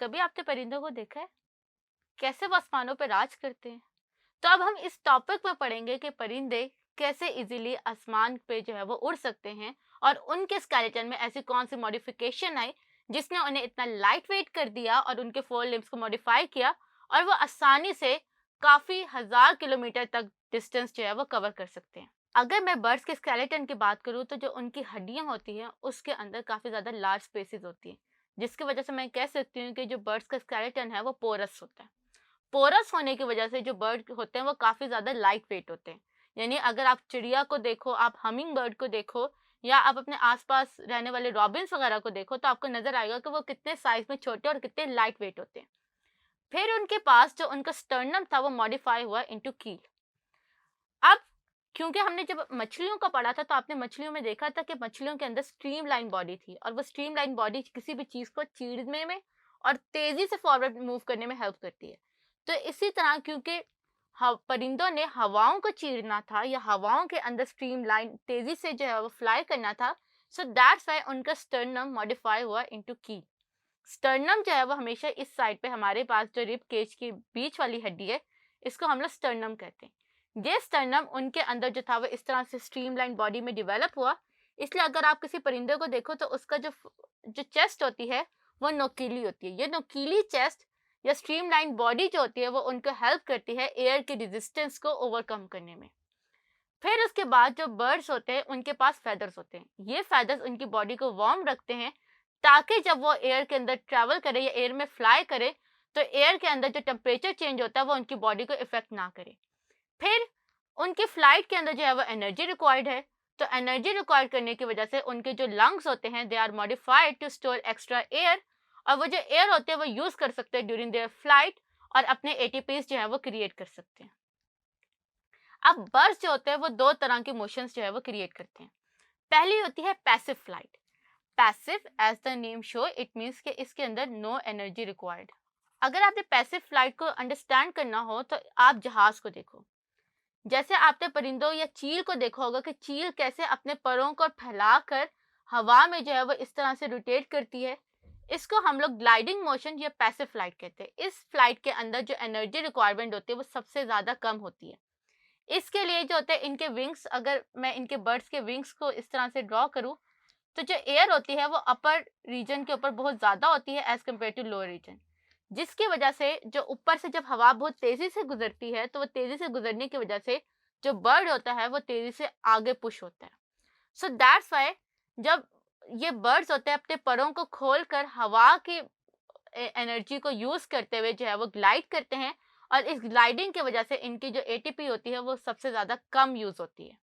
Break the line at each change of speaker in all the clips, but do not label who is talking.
कभी आपने परिंदों को देखा है कैसे वो आसमानों पर राज करते हैं? तो अब हम इस टॉपिक में पढ़ेंगे कि परिंदे कैसे इजीली आसमान पे जो है वो उड़ सकते हैं और उनके स्केलेटन में ऐसी कौन सी मॉडिफिकेशन आई जिसने उन्हें इतना लाइट वेट कर दिया और उनके फोर लिम्स को मॉडिफाई किया और वो आसानी से काफी हजार किलोमीटर तक डिस्टेंस जो है वो कवर कर सकते हैं। अगर मैं बर्ड्स के स्केलेटन की बात करूँ तो जो उनकी हड्डियां होती हैं उसके अंदर काफी ज्यादा लार्ज स्पेसेस होती हैं, जिसकी वजह से मैं कह सकती हूँ कि जो बर्ड्स का स्केलेटन है वो पोरस होता है। पोरस होने की वजह से जो बर्ड होते हैं वो काफ़ी ज़्यादा लाइट वेट होते हैं। यानी अगर आप चिड़िया को देखो, आप हमिंग बर्ड को देखो या आप अपने आसपास रहने वाले रॉबिन्स वगैरह को देखो तो आपको नज़र आएगा कि वो कितने साइज में छोटे और कितने लाइट वेट होते हैं। फिर उनके पास जो उनका स्टर्नम था वो मॉडिफाई हुआ इनटू कील। अब क्योंकि हमने जब मछलियों का पढ़ा था तो आपने मछलियों में देखा था कि मछलियों के अंदर स्ट्रीमलाइन बॉडी थी और वो स्ट्रीमलाइन बॉडी किसी भी चीज़ को चीरने में और तेज़ी से फॉरवर्ड मूव करने में हेल्प करती है। तो इसी तरह क्योंकि परिंदों ने हवाओं को चीरना था या हवाओं के अंदर स्ट्रीमलाइन तेज़ी से जो है वो फ्लाई करना था, सो दैट्स व्हाई उनका स्टर्नम मॉडिफाई हुआ इनटू की। स्टर्नम जो है वो हमेशा इस साइड पे हमारे पास जो रिब केज की बीच वाली हड्डी है इसको हम लोग स्टर्नम कहते हैं। ये स्टर्नम उनके अंदर जो था वो इस तरह से स्ट्रीमलाइन बॉडी में डेवलप हुआ, इसलिए अगर आप किसी परिंदे को देखो तो उसका जो जो चेस्ट होती है वो नोकीली होती है। ये नोकीली चेस्ट या स्ट्रीमलाइन बॉडी जो होती है वो उनको हेल्प करती है एयर के रेजिस्टेंस को ओवरकम करने में। फिर उसके बाद जो बर्ड्स होते हैं उनके पास फेदर्स होते हैं। ये फेदर्स उनकी बॉडी को वार्म रखते हैं ताकि जब वो एयर के अंदर ट्रैवल करे या एयर में फ्लाई करे तो एयर के अंदर जो टेम्परेचर चेंज होता है वो उनकी बॉडी को इफेक्ट ना करे। फिर उनकी फ्लाइट के अंदर जो है वो एनर्जी रिक्वायर्ड है, तो एनर्जी रिक्वायर्ड करने की वजह से उनके जो लंग्स होते हैं they are modified to store extra air और वो जो एयर होते हैं वो यूज कर सकते हैं ड्यूरिंग देयर फ्लाइट और अपने एटीपीज जो है वो क्रिएट कर सकते हैं। अब बर्ड्स जो होते हैं वो दो तरह के मोशंस जो है वो क्रिएट करते हैं। पहली होती है passive flight. Passive as the name show it means कि इसके अंदर नो एनर्जी रिक्वायर्ड। अगर आपने पैसिव फ्लाइट को अंडरस्टैंड करना हो तो आप जहाज को देखो। जैसे आपने परिंदों या चील को देखा होगा कि चील कैसे अपने परों को फैलाकर हवा में जो है वो इस तरह से रोटेट करती है, इसको हम लोग ग्लाइडिंग मोशन या पैसिव फ्लाइट कहते हैं। इस फ्लाइट के अंदर जो एनर्जी रिक्वायरमेंट होती है वो सबसे ज़्यादा कम होती है। इसके लिए जो होते हैं इनके विंग्स, अगर मैं इनके बर्ड्स के विंग्स को इस तरह से ड्रॉ करूँ तो जो एयर होती है वो अपर रीजन के ऊपर बहुत ज़्यादा होती है as compare to lower region, जिसकी वजह से जो ऊपर से जब हवा बहुत तेज़ी से गुजरती है तो वो तेज़ी से गुजरने की वजह से जो बर्ड होता है वो तेज़ी से आगे पुश होता है। सो दैट्स वाई जब ये बर्ड्स होते हैं अपने परों को खोल कर हवा की एनर्जी को यूज़ करते हुए जो है वो ग्लाइड करते हैं और इस ग्लाइडिंग की वजह से इनकी जो एटीपी होती है वो सबसे ज़्यादा कम यूज़ होती है।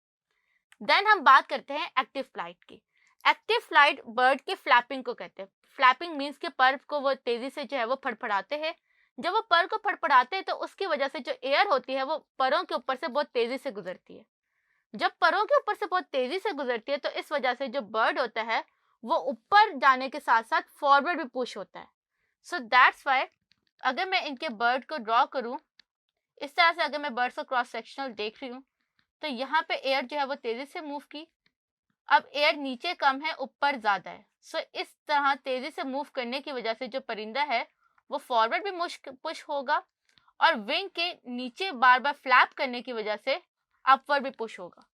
देन हम बात करते हैं एक्टिव फ्लाइट की। एक्टिव फ्लाइट बर्ड के फ्लैपिंग को कहते हैं। फ्लैपिंग मीन्स के पर को वो तेजी से जो है वो फड़फड़ाते हैं। जब वो पर को फड़फड़ाते हैं तो उसकी वजह से जो एयर होती है वो परों के ऊपर से बहुत तेजी से गुजरती है। जब परों के ऊपर से बहुत तेजी से गुजरती है तो इस वजह से जो बर्ड होता है वो ऊपर जाने के साथ साथ फॉरवर्ड भी पुश होता है। सो दैट्स वाई अगर मैं इनके बर्ड को ड्रॉ करूँ इस तरह से, अगर मैं बर्ड्स को क्रॉस सेक्शनल देख रही हूँ तो यहाँ पे एयर जो है वो तेजी से मूव की। अब एयर नीचे कम है ऊपर ज़्यादा है, सो इस तरह तेज़ी से मूव करने की वजह से जो परिंदा है वो फॉरवर्ड भी पुश होगा और विंग के नीचे बार बार फ्लैप करने की वजह से अपवर्ड भी पुश होगा।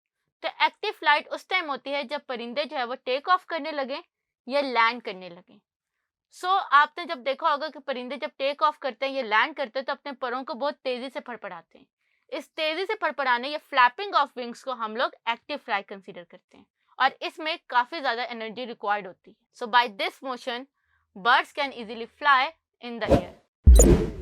तो एक्टिव फ्लाइट उस टाइम होती है जब परिंदे जो है वो टेक ऑफ करने लगे या लैंड करने लगे। सो आपने जब देखा होगा कि परिंदे जब टेक ऑफ करते हैं या लैंड करते हैं तो अपने परों को बहुत तेज़ी से फड़फड़ाते हैं। इस तेज़ी से फड़फड़ाने या फ्लैपिंग ऑफ विंग्स को हम लोग एक्टिव फ्लाइट कंसीडर करते हैं और इसमें काफ़ी ज़्यादा एनर्जी रिक्वायर्ड होती है। So by this motion birds can easily fly in the air.